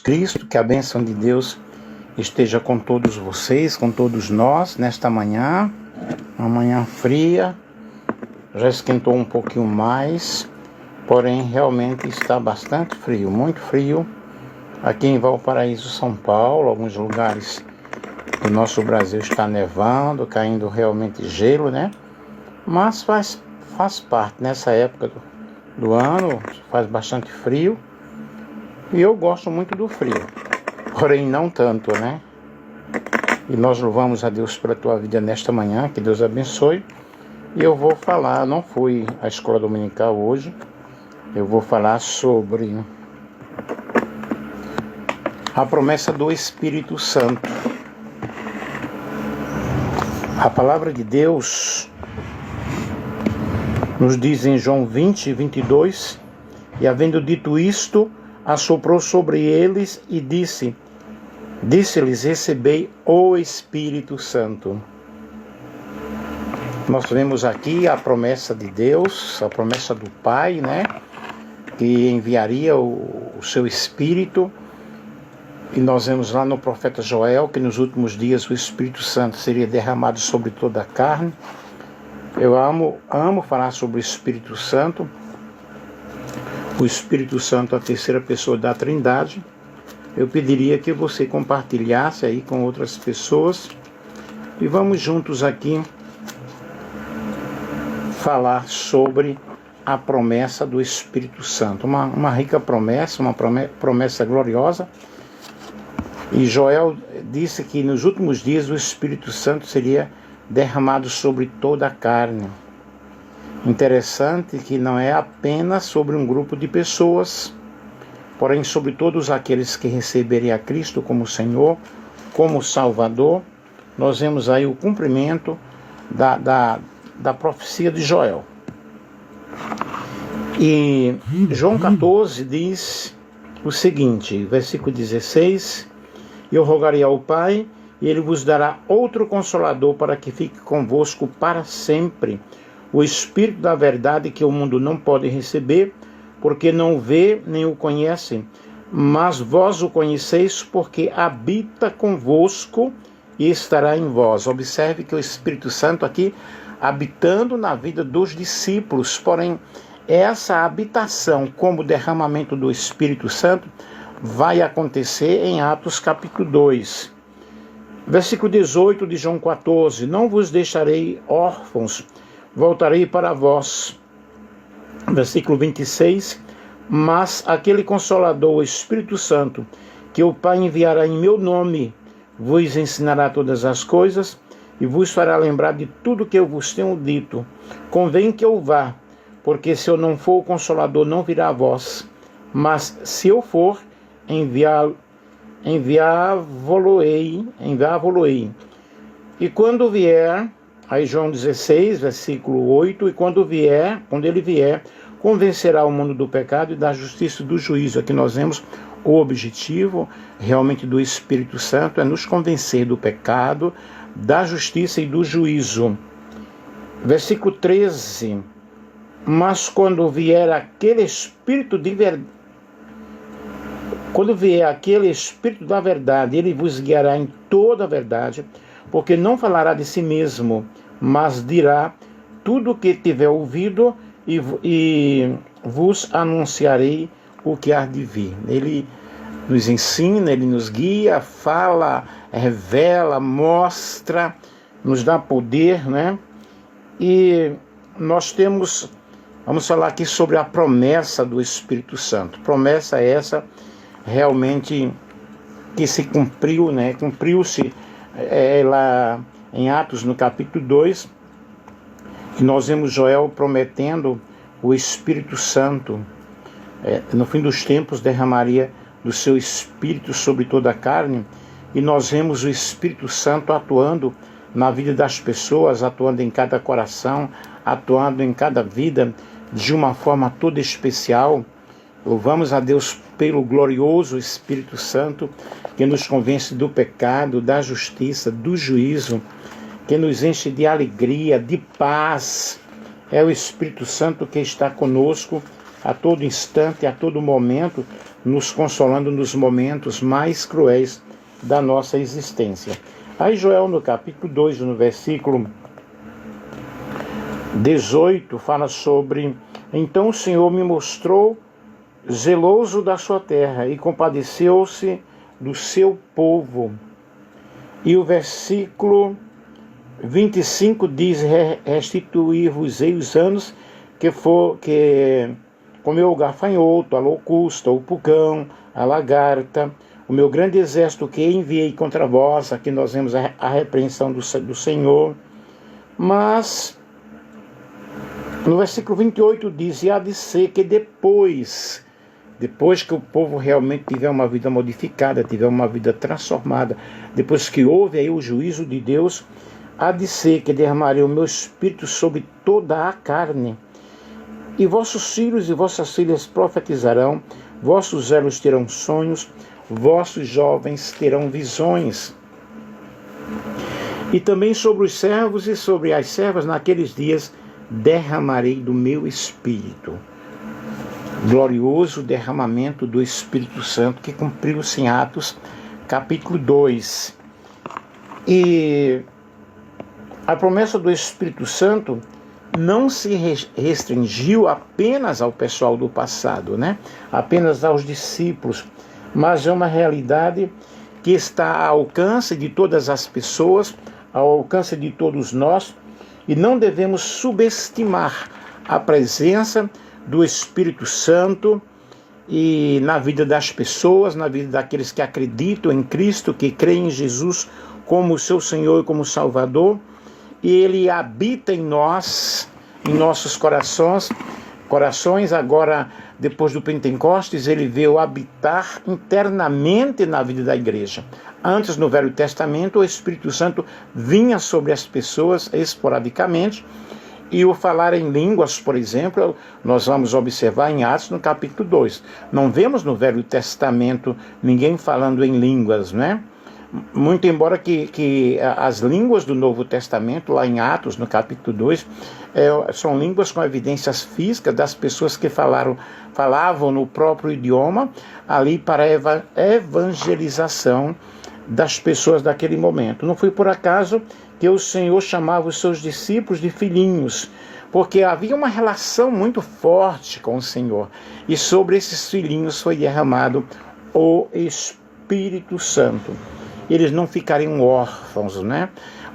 Cristo, que a bênção de Deus esteja com todos vocês, com todos nós, nesta manhã, uma manhã fria, já esquentou um pouquinho mais, porém realmente está bastante frio, muito frio, aqui em Valparaíso, São Paulo, alguns lugares do nosso Brasil está nevando, caindo realmente gelo, né? Mas faz parte, nessa época do ano, faz bastante frio, e eu gosto muito do frio, porém não tanto, né? E nós louvamos a Deus pela tua vida nesta manhã, que Deus abençoe. E eu vou falar, não fui à escola dominical hoje, eu vou falar sobre a promessa do Espírito Santo. A palavra de Deus nos diz em João 20, 22, e havendo dito isto, assoprou sobre eles e disse-lhes, recebei o Espírito Santo. Nós vemos aqui a promessa de Deus, a promessa do Pai, né? Que enviaria o seu Espírito. E nós vemos lá no profeta Joel que nos últimos dias o Espírito Santo seria derramado sobre toda a carne. Eu amo falar sobre o Espírito Santo. O Espírito Santo, a terceira pessoa da Trindade. Eu pediria que você compartilhasse aí com outras pessoas. E vamos juntos aqui falar sobre a promessa do Espírito Santo. Uma rica promessa, uma promessa gloriosa. E Joel disse que nos últimos dias o Espírito Santo seria derramado sobre toda a carne. Interessante que não é apenas sobre um grupo de pessoas, porém sobre todos aqueles que receberem a Cristo como Senhor, como Salvador. Nós vemos aí o cumprimento da profecia de Joel. E João 14 diz o seguinte, versículo 16, eu rogarei ao Pai, e Ele vos dará outro Consolador para que fique convosco para sempre, o Espírito da verdade que o mundo não pode receber, porque não o vê nem o conhece, mas vós o conheceis porque habita convosco e estará em vós. Observe que o Espírito Santo aqui habitando na vida dos discípulos, porém essa habitação como derramamento do Espírito Santo vai acontecer em Atos capítulo 2. Versículo 18 de João 14, não vos deixarei órfãos, voltarei para vós. Versículo 26, mas aquele Consolador, o Espírito Santo, que o Pai enviará em meu nome, vos ensinará todas as coisas e vos fará lembrar de tudo que eu vos tenho dito. Convém que eu vá, porque se eu não for, o Consolador não virá a vós. Mas se eu for, enviá-lo-ei. E quando vier, aí João 16, versículo 8, e quando ele vier, convencerá o mundo do pecado e da justiça e do juízo. Aqui nós vemos o objetivo realmente do Espírito Santo, é nos convencer do pecado, da justiça e do juízo. Versículo 13, mas quando vier aquele Espírito de verdade, quando vier aquele Espírito da verdade, ele vos guiará em toda a verdade, porque não falará de si mesmo, mas dirá tudo o que tiver ouvido e vos anunciarei o que há de vir. Ele nos ensina, ele nos guia, fala, revela, mostra, nos dá poder, né? E nós vamos falar aqui sobre a promessa do Espírito Santo. Promessa essa realmente que se cumpriu, né? Cumpriu-se lá em Atos, no capítulo 2, que nós vemos Joel prometendo o Espírito Santo. No fim dos tempos derramaria do seu Espírito sobre toda a carne, e nós vemos o Espírito Santo atuando na vida das pessoas, atuando em cada coração, atuando em cada vida de uma forma toda especial. Louvamos a Deus pelo glorioso Espírito Santo que nos convence do pecado, da justiça, do juízo, que nos enche de alegria, de paz. É o Espírito Santo que está conosco a todo instante, a todo momento, nos consolando nos momentos mais cruéis da nossa existência. Aí Joel, no capítulo 2, no versículo 18, fala sobre: então o Senhor me mostrou zeloso da sua terra e compadeceu-se do seu povo. E o versículo 25 diz: restituir-vos-ei os anos que comeu o gafanhoto, a locusta, o pulgão, a lagarta, o meu grande exército que enviei contra vós. Aqui nós vemos a repreensão do Senhor. Mas no versículo 28 diz: e há de ser que depois que o povo realmente tiver uma vida modificada, tiver uma vida transformada, depois que houve aí o juízo de Deus, há de ser que derramarei o meu espírito sobre toda a carne, e vossos filhos e vossas filhas profetizarão, vossos velhos terão sonhos, vossos jovens terão visões. E também sobre os servos e sobre as servas naqueles dias derramarei do meu espírito. Glorioso derramamento do Espírito Santo que cumpriu-se em Atos capítulo 2. E a promessa do Espírito Santo não se restringiu apenas ao pessoal do passado, apenas aos discípulos, mas é uma realidade que está ao alcance de todas as pessoas, ao alcance de todos nós, e não devemos subestimar a presença do Espírito Santo e na vida das pessoas, na vida daqueles que acreditam em Cristo, que creem em Jesus como seu Senhor e como Salvador. E Ele habita em nós, em nossos corações. Agora, depois do Pentecostes, Ele veio habitar internamente na vida da igreja. Antes, no Velho Testamento, o Espírito Santo vinha sobre as pessoas esporadicamente. E o falar em línguas, por exemplo, nós vamos observar em Atos no capítulo 2. Não vemos no Velho Testamento ninguém falando em línguas, Muito embora que as línguas do Novo Testamento, lá em Atos, no capítulo 2, são línguas com evidências físicas das pessoas que falavam no próprio idioma, ali para a evangelização das pessoas daquele momento. Não foi por acaso que o Senhor chamava os seus discípulos de filhinhos, porque havia uma relação muito forte com o Senhor, e sobre esses filhinhos foi derramado o Espírito Santo. Eles não ficariam órfãos,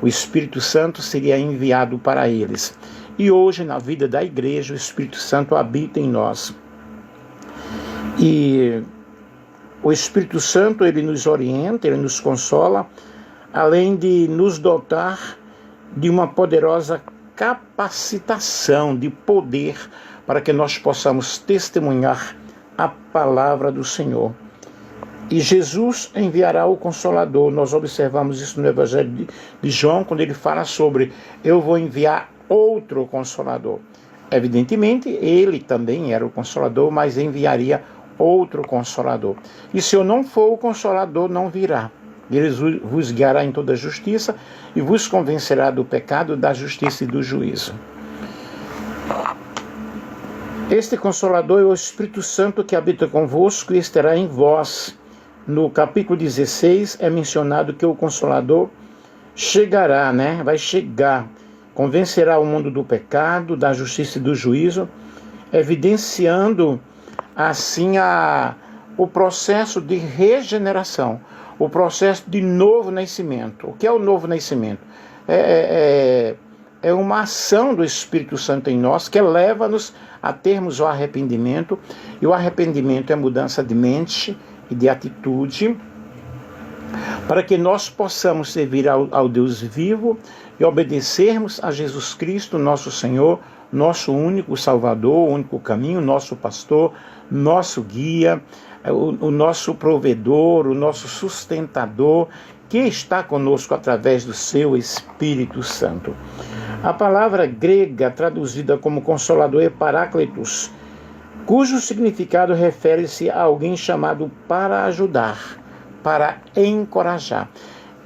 O Espírito Santo seria enviado para eles. E hoje, na vida da igreja, o Espírito Santo habita em nós. E o Espírito Santo, ele nos orienta, ele nos consola, além de nos dotar de uma poderosa capacitação, de poder, para que nós possamos testemunhar a palavra do Senhor. E Jesus enviará o Consolador. Nós observamos isso no Evangelho de João, quando ele fala sobre: eu vou enviar outro Consolador. Evidentemente, ele também era o Consolador, mas enviaria outro Consolador. E se eu não for o Consolador, não virá. Ele vos guiará em toda a justiça e vos convencerá do pecado, da justiça e do juízo. Este Consolador é o Espírito Santo que habita convosco e estará em vós. No capítulo 16 é mencionado que o Consolador chegará, vai chegar, convencerá o mundo do pecado, da justiça e do juízo, evidenciando assim o processo de regeneração, o processo de novo nascimento. O que é o novo nascimento? É uma ação do Espírito Santo em nós que leva-nos a termos o arrependimento, e o arrependimento é mudança de mente e de atitude, para que nós possamos servir ao Deus vivo e obedecermos a Jesus Cristo, nosso Senhor, nosso único Salvador, o único caminho, nosso pastor, nosso guia, o nosso provedor, o nosso sustentador, que está conosco através do seu Espírito Santo. A palavra grega traduzida como Consolador é Paráclitos, cujo significado refere-se a alguém chamado para ajudar, para encorajar.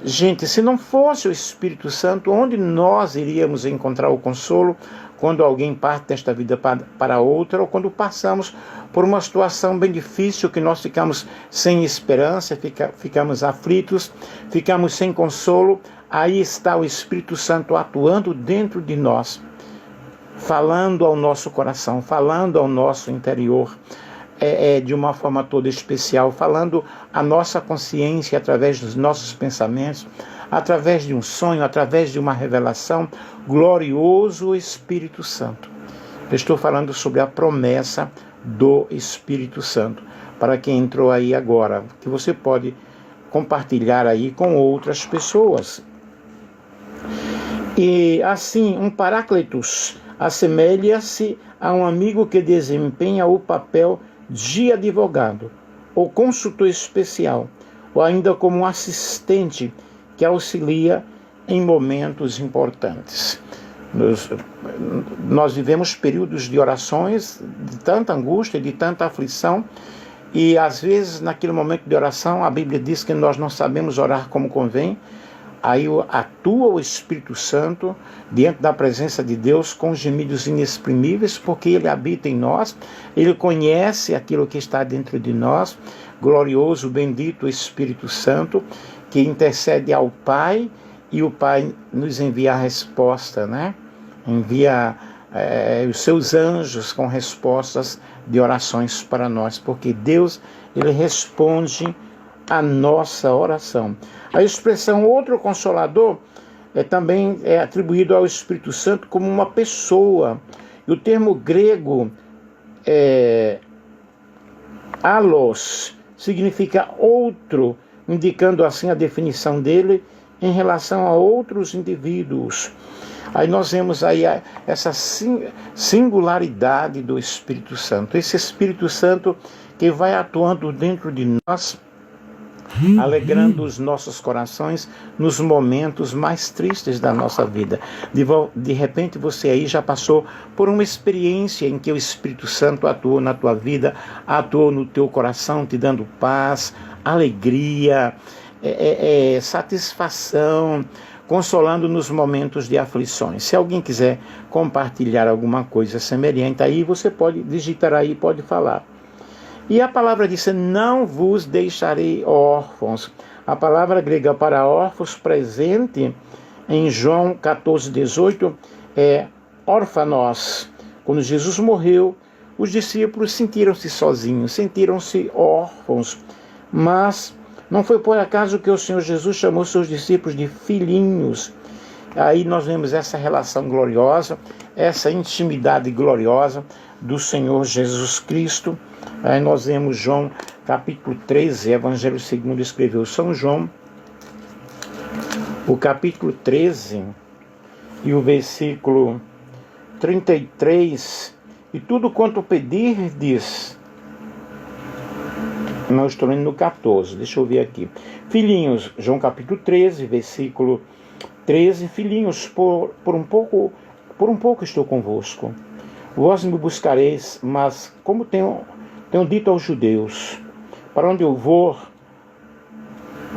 Gente, se não fosse o Espírito Santo, onde nós iríamos encontrar o consolo quando alguém parte desta vida para outra, ou quando passamos por uma situação bem difícil, que nós ficamos sem esperança, ficamos aflitos, ficamos sem consolo? Aí está o Espírito Santo atuando dentro de nós, falando ao nosso coração, falando ao nosso interior, de uma forma toda especial, falando a nossa consciência através dos nossos pensamentos, através de um sonho, através de uma revelação. Glorioso Espírito Santo. Eu estou falando sobre a promessa do Espírito Santo, para quem entrou aí agora, que você pode compartilhar aí com outras pessoas. E assim, um Paráclitos assemelha-se a um amigo que desempenha o papel de advogado, ou consultor especial, ou ainda como um assistente que auxilia em momentos importantes. Nós vivemos períodos de orações, de tanta angústia, de tanta aflição, e às vezes naquele momento de oração a Bíblia diz que nós não sabemos orar como convém. Aí atua o Espírito Santo diante da presença de Deus com gemidos inexprimíveis, porque Ele habita em nós, Ele conhece aquilo que está dentro de nós. Glorioso, bendito Espírito Santo, que intercede ao Pai, e o Pai nos envia a resposta, né? Envia os seus anjos com respostas de orações para nós, porque Deus, Ele responde a nossa oração. A expressão outro consolador também é atribuído ao Espírito Santo como uma pessoa. E o termo grego allos significa outro, indicando assim a definição dele em relação a outros indivíduos. Aí nós vemos aí essa singularidade do Espírito Santo. Esse Espírito Santo que vai atuando dentro de nós, alegrando os nossos corações nos momentos mais tristes da nossa vida. De repente você aí já passou por uma experiência em que o Espírito Santo atuou na tua vida, atuou no teu coração, te dando paz, alegria, satisfação, consolando nos momentos de aflições. Se alguém quiser compartilhar alguma coisa semelhante, aí você pode digitar aí, pode falar. E a palavra diz: não vos deixarei órfãos. A palavra grega para órfãos presente em João 14:18 é órfanos. Quando Jesus morreu, os discípulos sentiram-se sozinhos, sentiram-se órfãos. Mas não foi por acaso que o Senhor Jesus chamou seus discípulos de filhinhos. Aí nós vemos essa relação gloriosa, essa intimidade gloriosa do Senhor Jesus Cristo. Aí nós vemos João capítulo 13, Evangelho segundo escreveu São João, o capítulo 13 e o versículo 33, e tudo quanto pedirdes, não estou lendo no 14, deixa eu ver aqui. Filhinhos, João capítulo 13, versículo 13, filhinhos, por um pouco estou convosco. Vós me buscareis, mas como tenho dito aos judeus, para onde eu vou,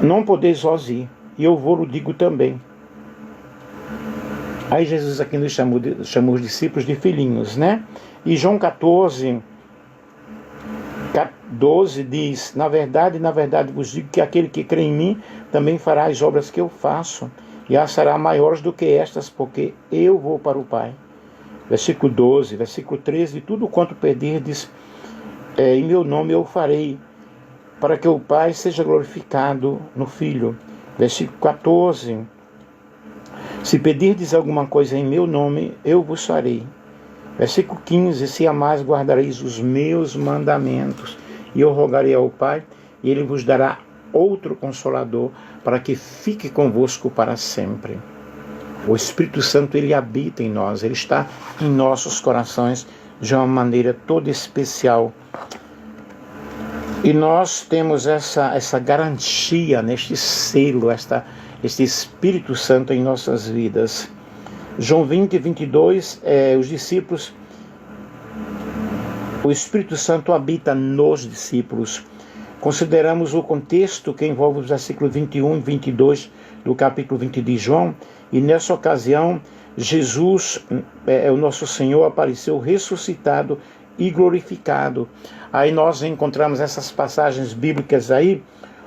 não podeis vós ir, e eu vou-lo digo também. Aí Jesus aqui nos chamou os discípulos de filhinhos, né? E João 14, 12 diz: na verdade vos digo que aquele que crê em mim também fará as obras que eu faço, e as será maiores do que estas, porque eu vou para o Pai. Versículo 12, versículo 13, tudo quanto pedirdes em meu nome eu farei, para que o Pai seja glorificado no Filho. Versículo 14, se pedirdes alguma coisa em meu nome, eu vos farei. Versículo 15, se amais, guardareis os meus mandamentos, e eu rogarei ao Pai, e Ele vos dará outro Consolador, para que fique convosco para sempre. O Espírito Santo, Ele habita em nós, Ele está em nossos corações de uma maneira toda especial. E nós temos essa garantia neste selo, este Espírito Santo em nossas vidas. João 20, 22, os discípulos, o Espírito Santo habita nos discípulos. Consideramos o contexto que envolve os versículos 21 e 22 do capítulo 20 de João, e nessa ocasião Jesus, o nosso Senhor, apareceu ressuscitado e glorificado. Aí nós encontramos essas passagens bíblicas aí,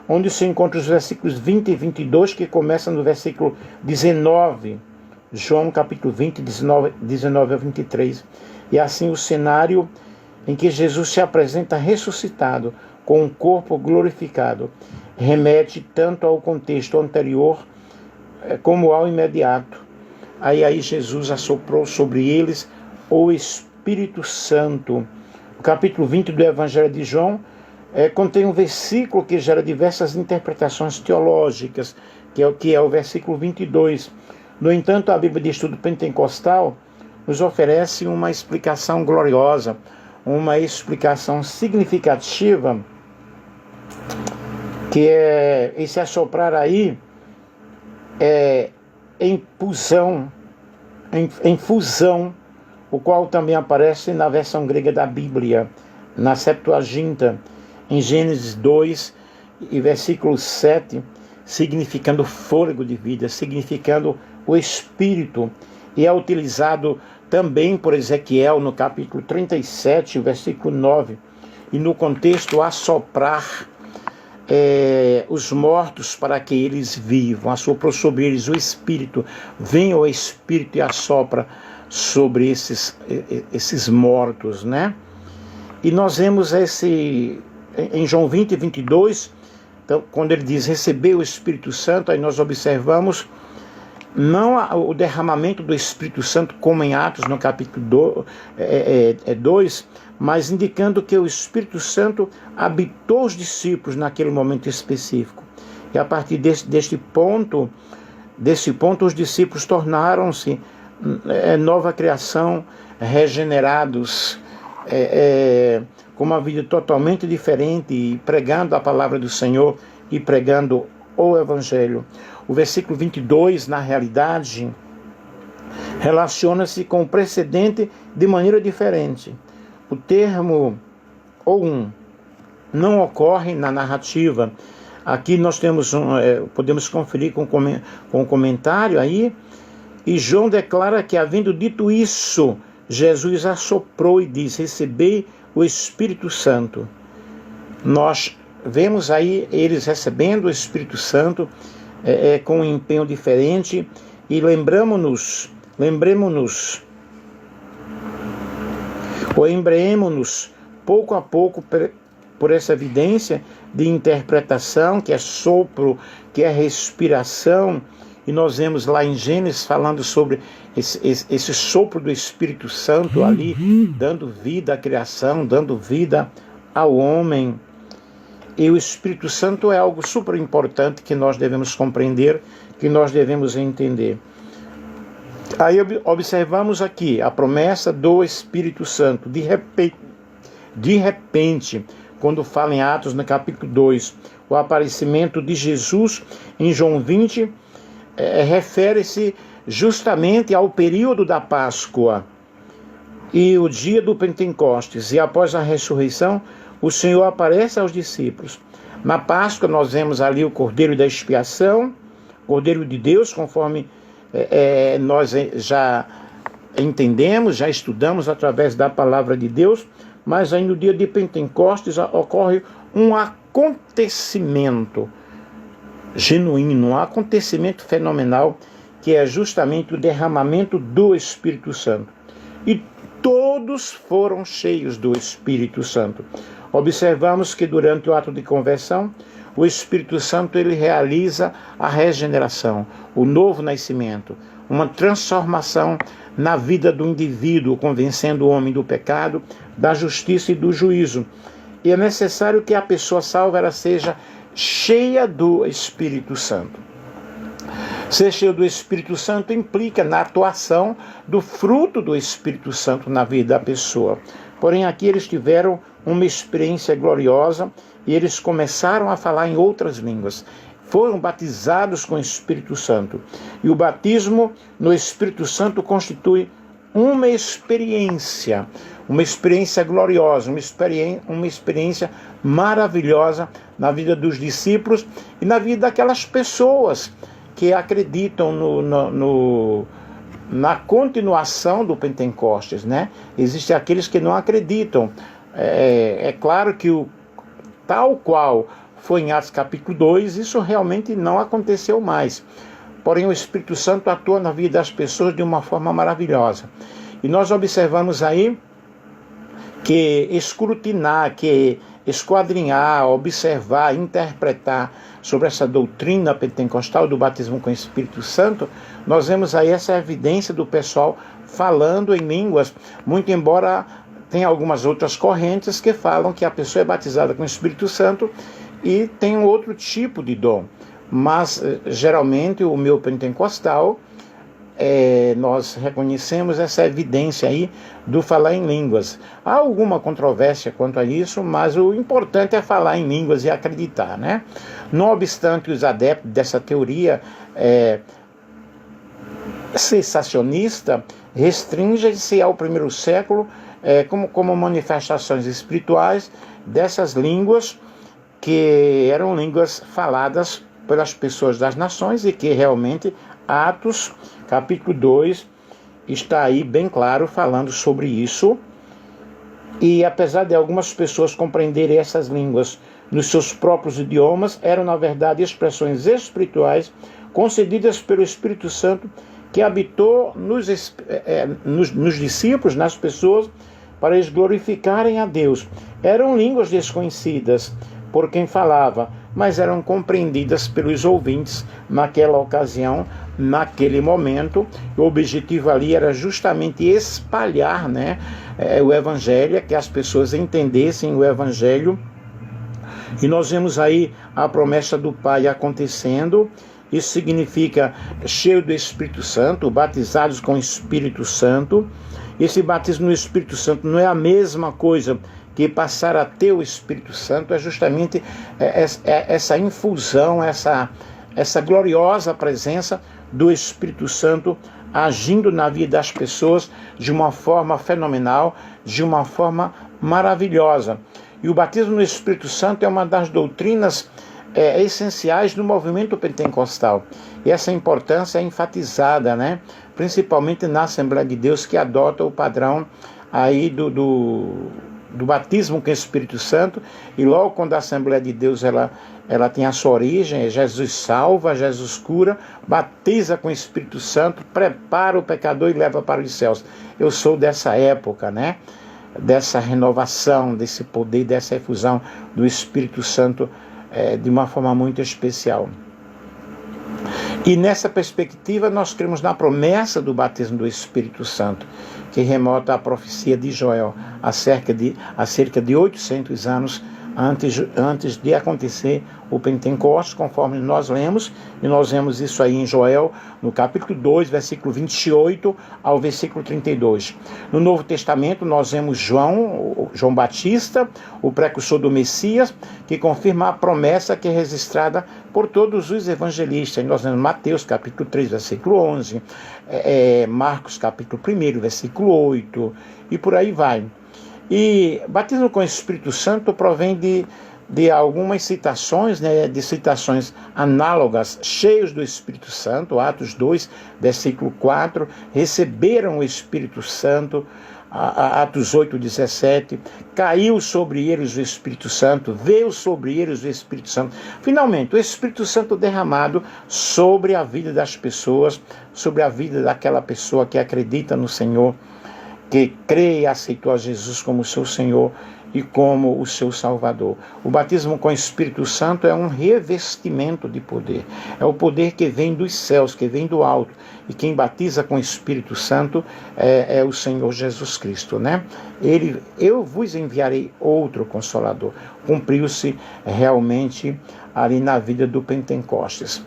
onde se encontra os versículos 20 e 22, que começam no versículo 19, João capítulo 20, 19 a 23. E assim o cenário em que Jesus se apresenta ressuscitado, com um corpo glorificado, remete tanto ao contexto anterior como ao imediato. Aí Jesus assoprou sobre eles o Espírito Santo. O capítulo 20 do Evangelho de João contém um versículo que gera diversas interpretações teológicas, que é o versículo 22. No entanto, a Bíblia de Estudo Pentecostal nos oferece uma explicação gloriosa, uma explicação significativa, que é esse assoprar aí em fusão, o qual também aparece na versão grega da Bíblia, na Septuaginta, em Gênesis 2 e versículo 7, significando fôlego de vida, significando o Espírito, e é utilizado também por Ezequiel no capítulo 37, versículo 9, e no contexto assoprar os mortos para que eles vivam, assoprou sobre eles o Espírito, vem o Espírito e assopra sobre esses mortos, né? E nós vemos em João 20 e 22, então, quando ele diz receber o Espírito Santo, aí nós observamos não o derramamento do Espírito Santo como em Atos, no capítulo 2, mas indicando que o Espírito Santo habitou os discípulos naquele momento específico. E a partir desse ponto, os discípulos tornaram-se nova criação, regenerados, com uma vida totalmente diferente, e pregando a palavra do Senhor e pregando o Evangelho. O versículo 22, na realidade, relaciona-se com o precedente de maneira diferente. O termo não ocorre na narrativa. Aqui nós temos podemos conferir com um comentário aí, e João declara que, havendo dito isso, Jesus assoprou e diz: recebei o Espírito Santo. Nós vemos aí eles recebendo o Espírito Santo com um empenho diferente, e lembremos-nos, pouco a pouco por essa evidência de interpretação, que é sopro, que é respiração. E nós vemos lá em Gênesis falando sobre esse sopro do Espírito Santo ali, dando vida à criação, dando vida ao homem. E o Espírito Santo é algo super importante que nós devemos compreender, que nós devemos entender. Aí observamos aqui a promessa do Espírito Santo. De repente, quando fala em Atos, no capítulo 2, o aparecimento de Jesus em João 20, refere-se justamente ao período da Páscoa e o dia do Pentecostes. E após a ressurreição, o Senhor aparece aos discípulos. Na Páscoa nós vemos ali o Cordeiro da Expiação, Cordeiro de Deus, conforme nós já entendemos, já estudamos através da palavra de Deus. Mas aí no dia de Pentecostes ocorre um acontecimento genuíno, um acontecimento fenomenal, que é justamente o derramamento do Espírito Santo. E todos foram cheios do Espírito Santo. Observamos que durante o ato de conversão, o Espírito Santo ele realiza a regeneração, o novo nascimento, uma transformação na vida do indivíduo, convencendo o homem do pecado, da justiça e do juízo. E é necessário que a pessoa salva ela seja cheia do Espírito Santo. Ser cheio do Espírito Santo implica na atuação do fruto do Espírito Santo na vida da pessoa. Porém, aqui eles tiveram uma experiência gloriosa e eles começaram a falar em outras línguas. Foram batizados com o Espírito Santo. E o batismo no Espírito Santo constitui uma experiência uma experiência gloriosa, uma experiência maravilhosa na vida dos discípulos e na vida daquelas pessoas que acreditam na continuação do Pentecostes, né? Existem aqueles que não acreditam. É claro que tal qual foi em Atos capítulo 2, isso realmente não aconteceu mais. Porém, o Espírito Santo atua na vida das pessoas de uma forma maravilhosa. E nós observamos aí que escrutinar, que esquadrinhar, observar, interpretar sobre essa doutrina pentecostal do batismo com o Espírito Santo, nós vemos aí essa evidência do pessoal falando em línguas, muito embora tenha algumas outras correntes que falam que a pessoa é batizada com o Espírito Santo e tem um outro tipo de dom. Mas, geralmente, o meu pentecostal, nós reconhecemos essa evidência aí do falar em línguas. Há alguma controvérsia quanto a isso, mas o importante é falar em línguas e acreditar, né? Não obstante, os adeptos dessa teoria cessacionista restringem-se ao primeiro século como manifestações espirituais dessas línguas que eram línguas faladas pelas pessoas das nações e que realmente Atos capítulo 2 está aí bem claro falando sobre isso. E apesar de algumas pessoas compreenderem essas línguas nos seus próprios idiomas, eram na verdade expressões espirituais concedidas pelo Espírito Santo que habitou nos discípulos, nas pessoas, para eles glorificarem a Deus. Eram línguas desconhecidas por quem falava, mas eram compreendidas pelos ouvintes naquela ocasião, naquele momento. O objetivo ali era justamente espalhar, né, o Evangelho, que as pessoas entendessem o Evangelho. E nós vemos aí a promessa do Pai acontecendo. Isso significa cheio do Espírito Santo, batizados com o Espírito Santo. Esse batismo no Espírito Santo não é a mesma coisa que passar a ter o Espírito Santo, é justamente essa infusão, essa gloriosa presença do Espírito Santo agindo na vida das pessoas de uma forma fenomenal, de uma forma maravilhosa. E o batismo no Espírito Santo é uma das doutrinas essenciais do movimento pentecostal. E essa importância é enfatizada, né? Principalmente na Assembleia de Deus, que adota o padrão aí do batismo com o Espírito Santo. E logo quando a Assembleia de Deus ela tem a sua origem, Jesus salva, Jesus cura, batiza com o Espírito Santo, prepara o pecador e leva para os céus. Eu sou dessa época, né? Dessa renovação, desse poder, dessa efusão do Espírito Santo de uma forma muito especial. E nessa perspectiva nós cremos na promessa do batismo do Espírito Santo, que remota à profecia de Joel, há cerca de 800 anos antes de acontecer o Pentecostes, conforme nós lemos, e nós vemos isso aí em Joel, no capítulo 2, versículo 28 ao versículo 32. No Novo Testamento nós vemos João Batista, o precursor do Messias, que confirma a promessa que é registrada por todos os evangelistas. Nós vemos Mateus, capítulo 3, versículo 11, Marcos, capítulo 1, versículo 8, e por aí vai. E batismo com o Espírito Santo provém de algumas citações, né, de citações análogas, cheios do Espírito Santo. Atos 2, versículo 4, receberam o Espírito Santo. Atos 8, 17, caiu sobre eles o Espírito Santo, veio sobre eles o Espírito Santo. Finalmente, o Espírito Santo derramado sobre a vida das pessoas, sobre a vida daquela pessoa que acredita no Senhor, que crê e aceitou a Jesus como seu Senhor e como o seu Salvador. O batismo com o Espírito Santo é um revestimento de poder. É o poder que vem dos céus, que vem do alto. E quem batiza com o Espírito Santo é o Senhor Jesus Cristo, né? Eu vos enviarei outro Consolador. Cumpriu-se realmente ali na vida do Pentecostes.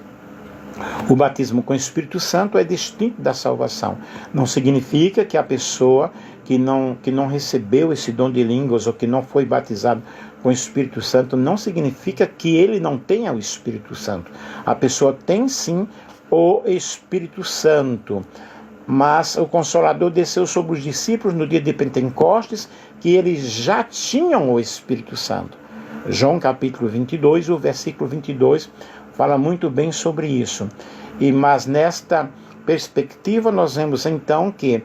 O batismo com o Espírito Santo é distinto da salvação. Não significa que a pessoa que não recebeu esse dom de línguas ou que não foi batizado com o Espírito Santo, não significa que ele não tenha o Espírito Santo. A pessoa tem sim o Espírito Santo. mas o Consolador desceu sobre os discípulos no dia de Pentecostes, que eles já tinham o Espírito Santo. João capítulo 22, o versículo 22, fala muito bem sobre isso. Mas nesta perspectiva nós vemos então que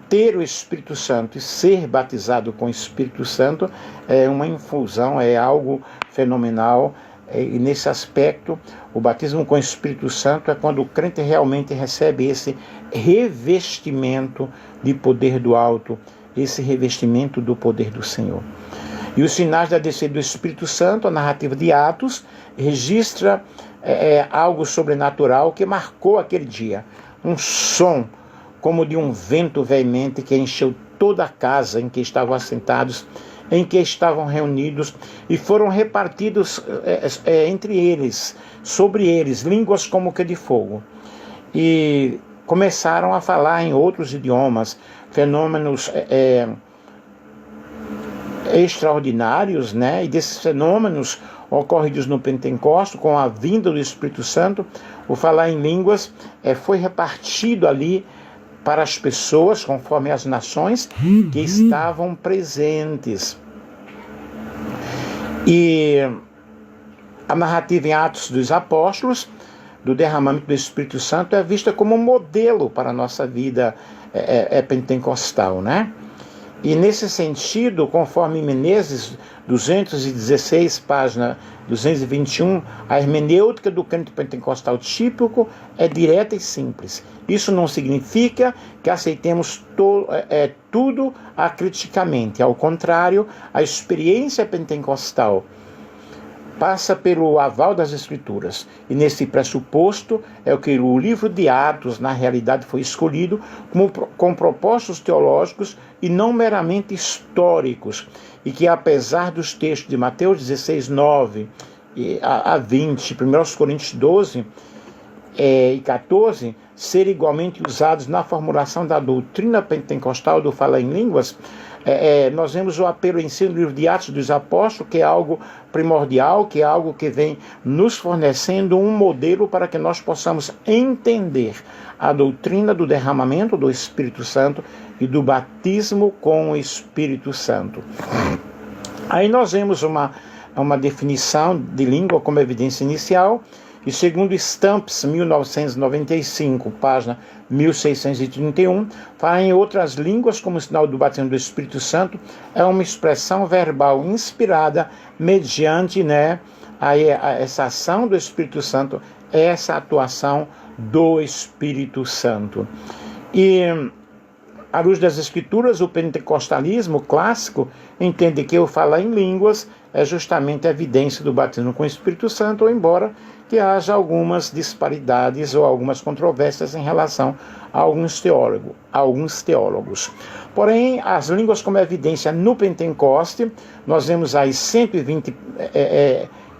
ter o Espírito Santo e ser batizado com o Espírito Santo é uma infusão, é algo fenomenal. E nesse aspecto, o batismo com o Espírito Santo é quando o crente realmente recebe esse revestimento de poder do alto, esse revestimento do poder do Senhor. E os sinais da descida do Espírito Santo, a narrativa de Atos, registra algo sobrenatural que marcou aquele dia. Um som como de um vento veemente que encheu toda a casa em que estavam assentados, em que estavam reunidos, e foram repartidos entre eles, sobre eles, línguas como que de fogo. E começaram a falar em outros idiomas, fenômenos extraordinários, né? E desses fenômenos ocorridos no Pentecostes, com a vinda do Espírito Santo, o falar em línguas foi repartido ali para as pessoas, conforme as nações que estavam presentes. E a narrativa em Atos dos Apóstolos, do derramamento do Espírito Santo, é vista como um modelo para a nossa vida pentecostal, né? E nesse sentido, conforme Menezes 216, página 221, a hermenêutica do crente pentecostal típico é direta e simples. Isso não significa que aceitemos tudo acriticamente. Ao contrário, a experiência pentecostal passa pelo aval das Escrituras. E nesse pressuposto é o que o livro de Atos, na realidade, foi escolhido com propósitos teológicos e não meramente históricos. E que, apesar dos textos de Mateus 16, 9 a 20, 1 Coríntios 12 e 14, serem igualmente usados na formulação da doutrina pentecostal do falar em línguas, nós vemos o apelo em si no livro de Atos dos Apóstolos, que é algo primordial, que é algo que vem nos fornecendo um modelo para que nós possamos entender a doutrina do derramamento do Espírito Santo e do batismo com o Espírito Santo. Aí nós vemos uma definição de língua como evidência inicial, e segundo Stamps, 1995, página 1631, falar em outras línguas como sinal do batismo do Espírito Santo é uma expressão verbal inspirada mediante essa ação do Espírito Santo, essa atuação do Espírito Santo. E à luz das Escrituras, o pentecostalismo clássico entende que o falar em línguas é justamente a evidência do batismo com o Espírito Santo, embora que haja algumas disparidades ou algumas controvérsias em relação a alguns teólogos. Porém, as línguas como evidência no Pentecoste, nós vemos aí 120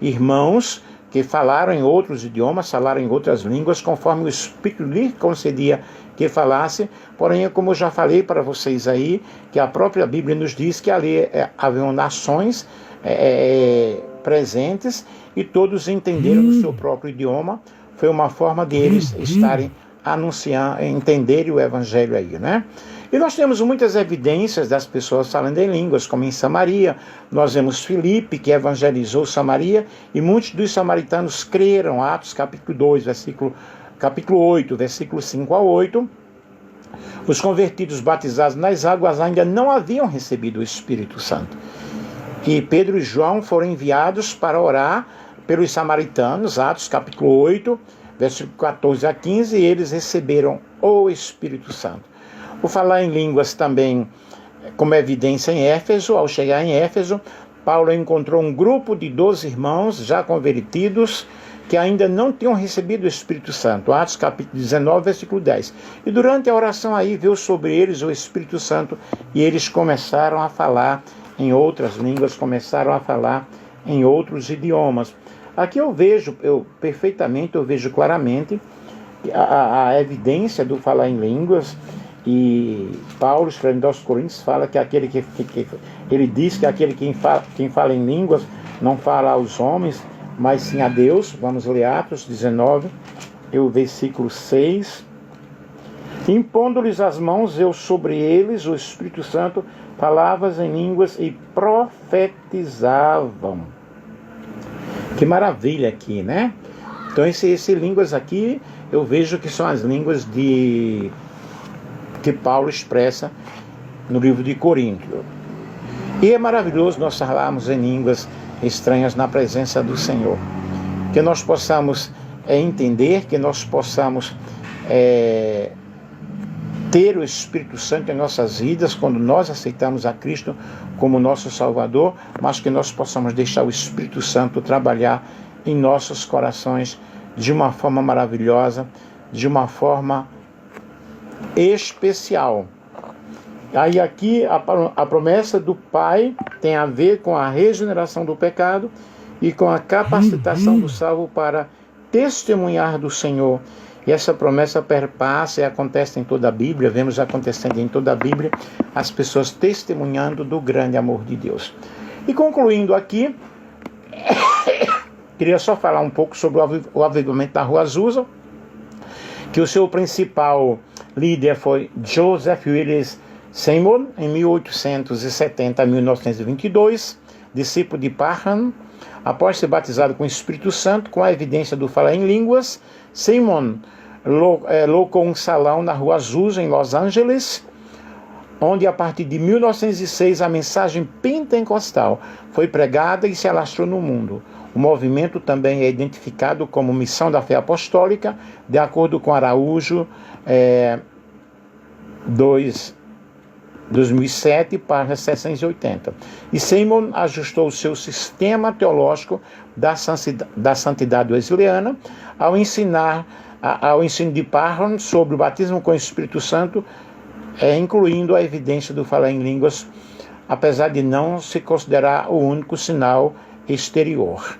irmãos que falaram em outros idiomas, falaram em outras línguas, conforme o Espírito lhe concedia que falasse. Porém, como eu já falei para vocês aí, que a própria Bíblia nos diz que ali haviam nações presentes e todos entenderam no seu próprio idioma. Foi uma forma de eles estarem anunciando, entenderem o Evangelho aí, né? E nós temos muitas evidências das pessoas falando em línguas, como em Samaria. Nós vemos Filipe, que evangelizou Samaria, e muitos dos samaritanos creram. Atos capítulo 2, capítulo 8, versículo 5 a 8. Os convertidos batizados nas águas ainda não haviam recebido o Espírito Santo. E Pedro e João foram enviados para orar pelos samaritanos, Atos capítulo 8, versículo 14 a 15, e eles receberam o Espírito Santo. O falar em línguas também, como evidência em Éfeso, ao chegar em Éfeso, Paulo encontrou um grupo de 12 irmãos já convertidos, que ainda não tinham recebido o Espírito Santo. Atos capítulo 19, versículo 10. E durante a oração aí veio sobre eles o Espírito Santo, e eles começaram a falar em outras línguas, começaram a falar em outros idiomas. Aqui eu vejo claramente a evidência do falar em línguas, e Paulo, escrevendo aos Coríntios, fala que aquele ele diz que aquele quem fala em línguas não fala aos homens, mas sim a Deus. Vamos ler Atos 19, o versículo 6. Impondo-lhes as mãos, eu sobre eles, o Espírito Santo, palavras em línguas e profetizavam. Que maravilha aqui, né? Então esse línguas aqui, eu vejo que são as línguas que Paulo expressa no livro de Coríntios. E é maravilhoso nós falarmos em línguas estranhas na presença do Senhor. Que nós possamos entender, que nós possamos ter o Espírito Santo em nossas vidas quando nós aceitamos a Cristo como nosso Salvador, mas que nós possamos deixar o Espírito Santo trabalhar em nossos corações de uma forma maravilhosa, de uma forma especial. Aí aqui a promessa do Pai tem a ver com a regeneração do pecado e com a capacitação do salvo para testemunhar do Senhor. E essa promessa perpassa e acontece em toda a Bíblia, vemos acontecendo em toda a Bíblia, as pessoas testemunhando do grande amor de Deus. E concluindo aqui, queria só falar um pouco sobre o avivamento da Rua Azusa, que o seu principal líder foi Joseph Willis Seymour, em 1870 a 1922, discípulo de Parham. Após ser batizado com o Espírito Santo, com a evidência do falar em línguas, Seymour locou um salão na Rua Azusa, em Los Angeles, onde a partir de 1906 a mensagem pentecostal foi pregada e se alastrou no mundo. O movimento também é identificado como Missão da Fé Apostólica, de acordo com Araújo 2007, página 680. E Seymour ajustou o seu sistema teológico da santidade wesleyana ao ensino de Parham sobre o batismo com o Espírito Santo, incluindo a evidência do falar em línguas, apesar de não se considerar o único sinal exterior.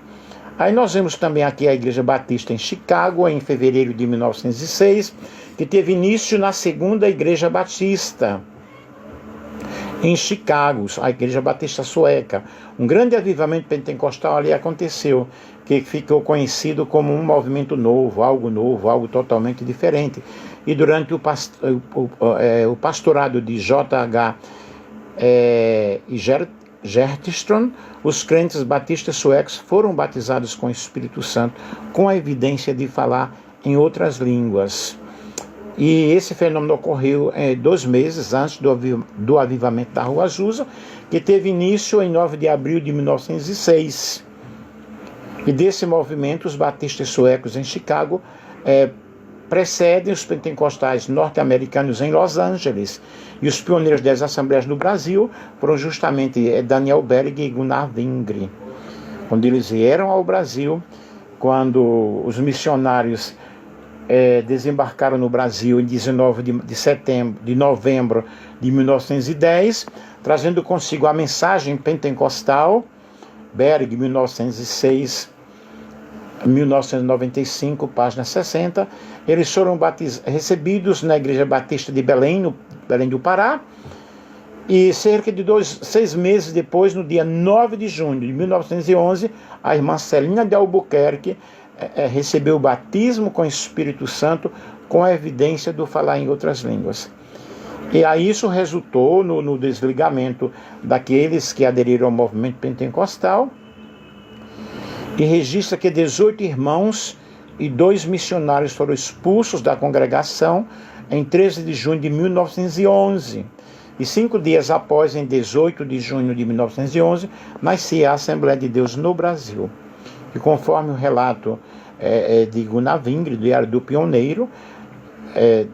Aí nós vemos também aqui a Igreja Batista em Chicago, em fevereiro de 1906, que teve início na segunda Igreja Batista em Chicago, a Igreja Batista Sueca. Um grande avivamento pentecostal ali aconteceu, que ficou conhecido como um movimento novo, algo totalmente diferente. E durante o pastorado de J.H. Gertström, os crentes batistas suecos foram batizados com o Espírito Santo, com a evidência de falar em outras línguas. E esse fenômeno ocorreu 2 meses antes do avivamento da Rua Azusa, que teve início em 9 de abril de 1906. E desse movimento, os batistas suecos em Chicago precedem os pentecostais norte-americanos em Los Angeles. E os pioneiros das assembleias no Brasil foram justamente Daniel Berg e Gunnar Wingre. Quando eles vieram ao Brasil, quando os missionários desembarcaram no Brasil em 19 de novembro de 1910, trazendo consigo a mensagem pentecostal, Berg, 1995, página 60, eles foram recebidos na Igreja Batista de Belém, Belém do Pará, e cerca de 6 meses depois, no dia 9 de junho de 1911, a irmã Celina de Albuquerque recebeu o batismo com o Espírito Santo, com a evidência do falar em outras línguas. E aí isso resultou no desligamento daqueles que aderiram ao movimento pentecostal, e registra que 18 irmãos e 2 missionários foram expulsos da congregação em 13 de junho de 1911. E 5 dias após, em 18 de junho de 1911, nascia a Assembleia de Deus no Brasil. E conforme o relato de Gunnar Wingre, do Diário do Pioneiro,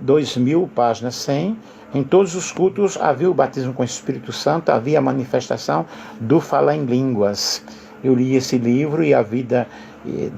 2000, página 100, em todos os cultos havia o batismo com o Espírito Santo, havia a manifestação do falar em línguas. Eu li esse livro e a vida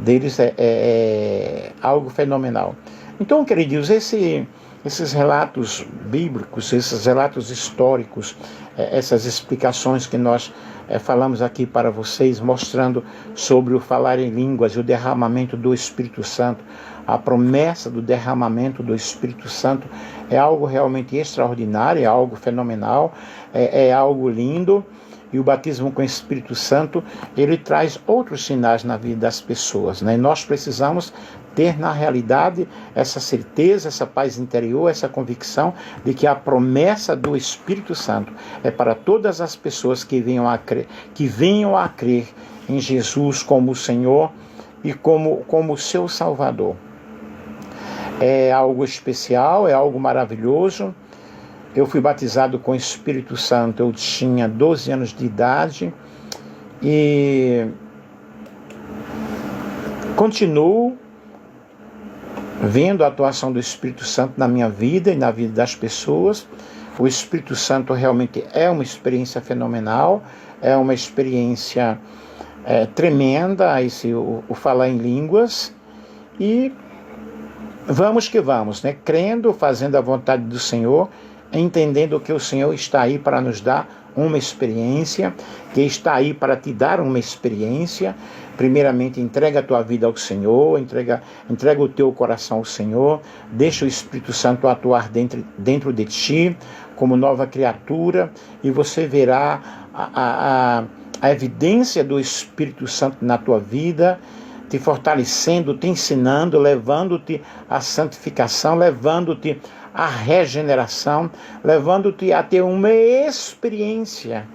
deles é algo fenomenal. Então, queridos, esses relatos bíblicos, esses relatos históricos, essas explicações que nós falamos aqui para vocês, mostrando sobre o falar em línguas e o derramamento do Espírito Santo, a promessa do derramamento do Espírito Santo é algo realmente extraordinário, é algo fenomenal, é algo lindo. E o batismo com o Espírito Santo, ele traz outros sinais na vida das pessoas, né? E nós precisamos ter na realidade essa certeza, essa paz interior, essa convicção de que a promessa do Espírito Santo é para todas as pessoas que venham a crer em Jesus como o Senhor e como seu Salvador. É algo especial, é algo maravilhoso. Eu fui batizado com o Espírito Santo, eu tinha 12 anos de idade e continuo vendo a atuação do Espírito Santo na minha vida e na vida das pessoas. O Espírito Santo realmente é uma experiência fenomenal, é uma experiência tremenda, o falar em línguas, e vamos que vamos, né? Crendo, fazendo a vontade do Senhor, entendendo que o Senhor está aí para nos dar uma experiência, que está aí para te dar uma experiência. Primeiramente, entrega a tua vida ao Senhor, entrega o teu coração ao Senhor, deixa o Espírito Santo atuar dentro de ti, como nova criatura, e você verá a evidência do Espírito Santo na tua vida, te fortalecendo, te ensinando, levando-te à santificação, levando-te à regeneração, levando-te a ter uma experiência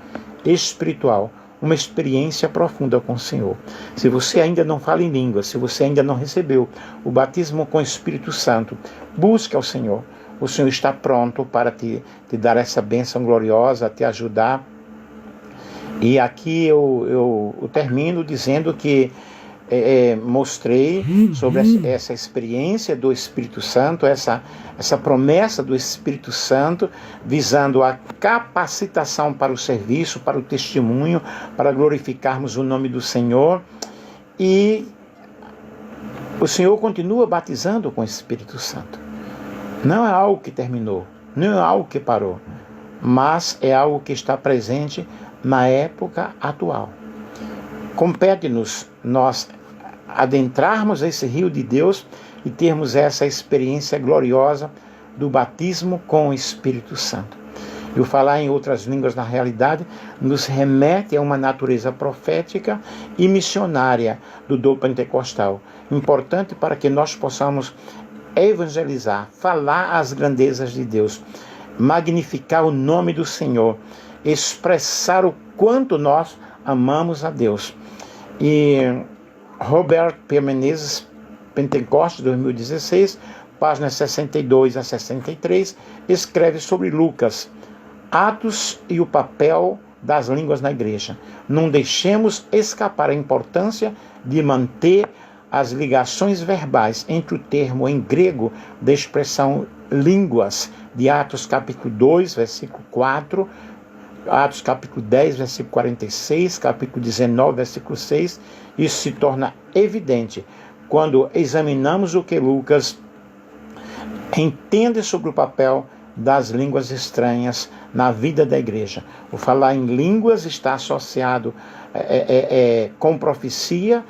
espiritual, uma experiência profunda com o Senhor. Se você ainda não fala em línguas, se você ainda não recebeu o batismo com o Espírito Santo, busque ao Senhor. O Senhor está pronto para te dar essa bênção gloriosa, te ajudar. E aqui eu termino dizendo que mostrei sobre essa experiência do Espírito Santo, essa promessa do Espírito Santo, visando a capacitação para o serviço, para o testemunho, para glorificarmos o nome do Senhor. E o Senhor continua batizando com o Espírito Santo. Não é algo que terminou, não é algo que parou, mas é algo que está presente na época atual. Compete-nos nós adentrarmos esse rio de Deus e termos essa experiência gloriosa do batismo com o Espírito Santo. E o falar em outras línguas, na realidade, nos remete a uma natureza profética e missionária do dom pentecostal, importante para que nós possamos evangelizar, falar as grandezas de Deus, magnificar o nome do Senhor, expressar o quanto nós amamos a Deus. E Robert P. Menezes, Pentecostes 2016, páginas 62 a 63, escreve sobre Lucas, Atos e o papel das línguas na igreja. Não deixemos escapar a importância de manter as ligações verbais entre o termo em grego da expressão línguas, de Atos capítulo 2, versículo 4, Atos capítulo 10, versículo 46, capítulo 19, versículo 6, isso se torna evidente quando examinamos o que Lucas entende sobre o papel das línguas estranhas na vida da igreja. O falar em línguas está associado com profecia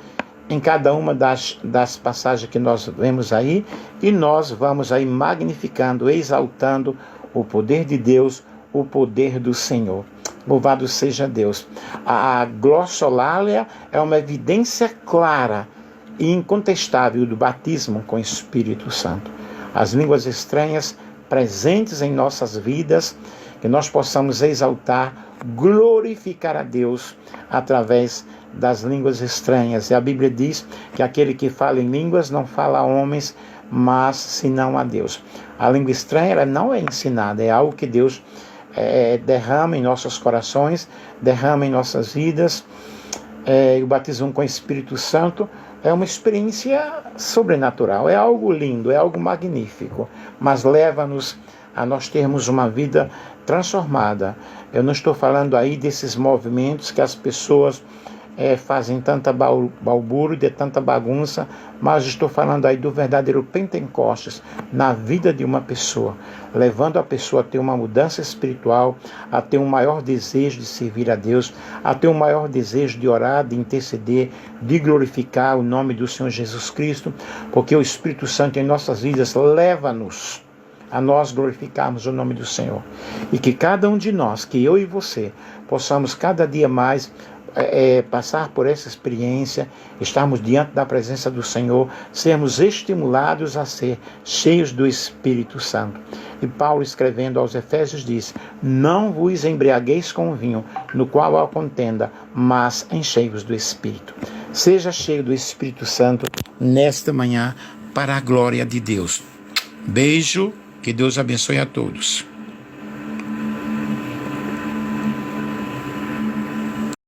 em cada uma das passagens que nós vemos aí, e nós vamos aí magnificando, exaltando o poder de Deus, o poder do Senhor. Louvado seja Deus. A glossolalia é uma evidência clara e incontestável do batismo com o Espírito Santo. As línguas estranhas presentes em nossas vidas, que nós possamos exaltar, glorificar a Deus através das línguas estranhas. E a Bíblia diz que aquele que fala em línguas não fala a homens, mas senão a Deus. A língua estranha, ela não é ensinada, é algo que Deus derrama em nossos corações, derrama em nossas vidas. O batismo com o Espírito Santo é uma experiência sobrenatural, é algo lindo, é algo magnífico, mas leva-nos a nós termos uma vida transformada. Eu não estou falando aí desses movimentos que as pessoas fazem tanta balbúrdia, tanta bagunça, mas estou falando aí do verdadeiro Pentecostes na vida de uma pessoa, levando a pessoa a ter uma mudança espiritual, a ter um maior desejo de servir a Deus, a ter um maior desejo de orar, de interceder, de glorificar o nome do Senhor Jesus Cristo, porque o Espírito Santo em nossas vidas leva-nos a nós glorificarmos o nome do Senhor. E que cada um de nós, que eu e você, possamos cada dia mais passar por essa experiência, estarmos diante da presença do Senhor, sermos estimulados a ser cheios do Espírito Santo. E Paulo, escrevendo aos Efésios, diz: não vos embriagueis com o vinho, no qual há contenda, mas enchei-vos do Espírito. Seja cheio do Espírito Santo nesta manhã, para a glória de Deus. Beijo, que Deus abençoe a todos.